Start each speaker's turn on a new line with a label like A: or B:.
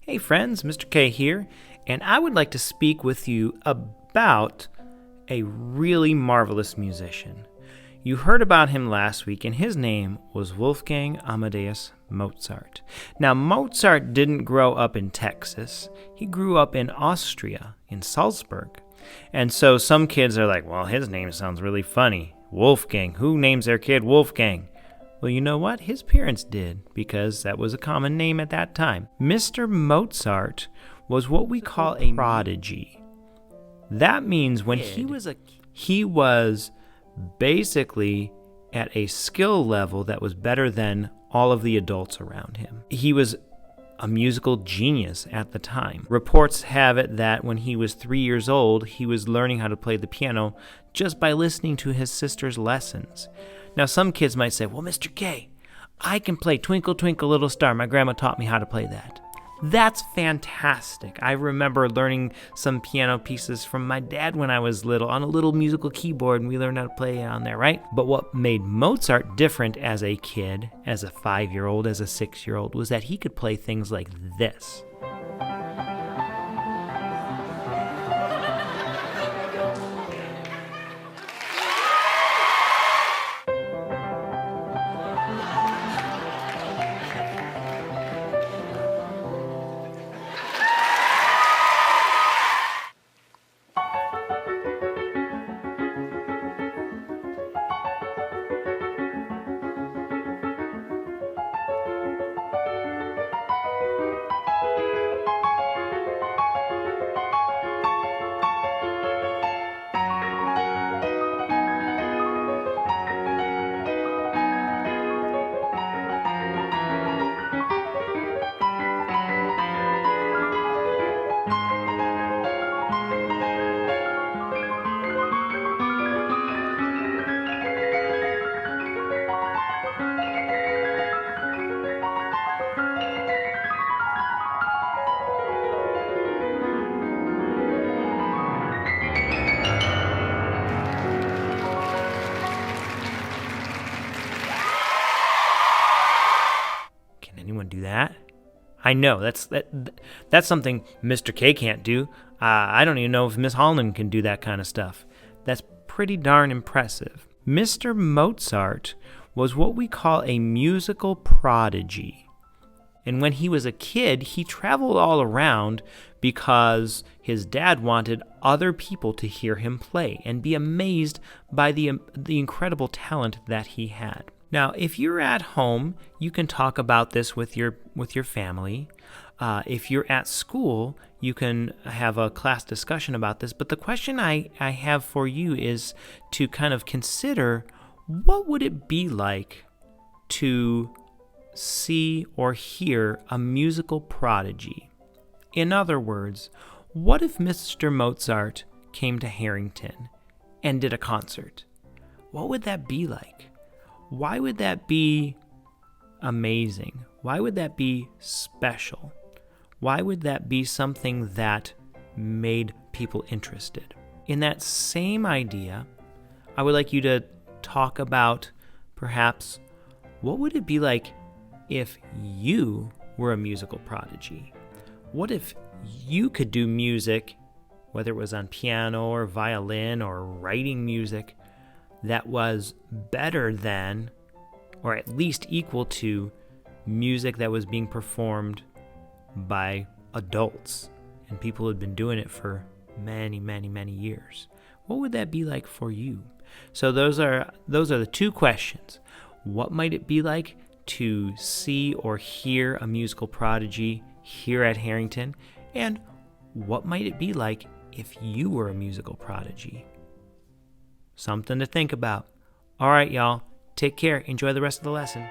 A: Hey friends, Mr. K here, and I would like to speak with you about a really marvelous musician. You heard about him last week, and his name was Wolfgang Amadeus Mozart. Now, Mozart didn't grow up in Texas. He grew up in Austria, in Salzburg. And so some kids are like, well, his name sounds really funny. Wolfgang. Who names their kid Wolfgang? Well, you know what? His parents did, because that was a common name at that time. Mr. Mozart was what we call a prodigy. That means when he was basically at a skill level that was better than all of the adults around him. He was a musical genius at the time. Reports have it that when he was 3 years old, he was learning how to play the piano just by listening to his sister's lessons. Now, some kids might say, well, Mr. K, I can play Twinkle, Twinkle, Little Star. My grandma taught me how to play that. That's fantastic. I remember learning some piano pieces from my dad when I was little on a little musical keyboard, and we learned how to play on there, right? But what made Mozart different as a kid, as a 5-year-old, as a 6-year-old, was that he could play things like this. Anyone do that? I know that's something Mr. K can't do. I don't even know if Miss Holland can do that kind of stuff. That's pretty darn impressive. Mr. Mozart was what we call a musical prodigy. And when he was a kid, he traveled all around because his dad wanted other people to hear him play and be amazed by the incredible talent that he had. Now, if you're at home, you can talk about this with your family. If you're at school, you can have a class discussion about this. But the question I have for you is to kind of consider, what would it be like to see or hear a musical prodigy? In other words, what if Mr. Mozart came to Harrington and did a concert? What would that be like? Why would that be amazing? Why would that be special? Why would that be something that made people interested? In that same idea, I would like you to talk about perhaps what would it be like if you were a musical prodigy? What if you could do music, whether it was on piano or violin or writing music, that was better than, or at least equal to, music that was being performed by adults and people who had been doing it for many, many, many years? What would that be like for you? So those are the two questions. What might it be like to see or hear a musical prodigy here at Harrington? And what might it be like if you were a musical prodigy? Something to think about. All right, y'all. Take care. Enjoy the rest of the lesson.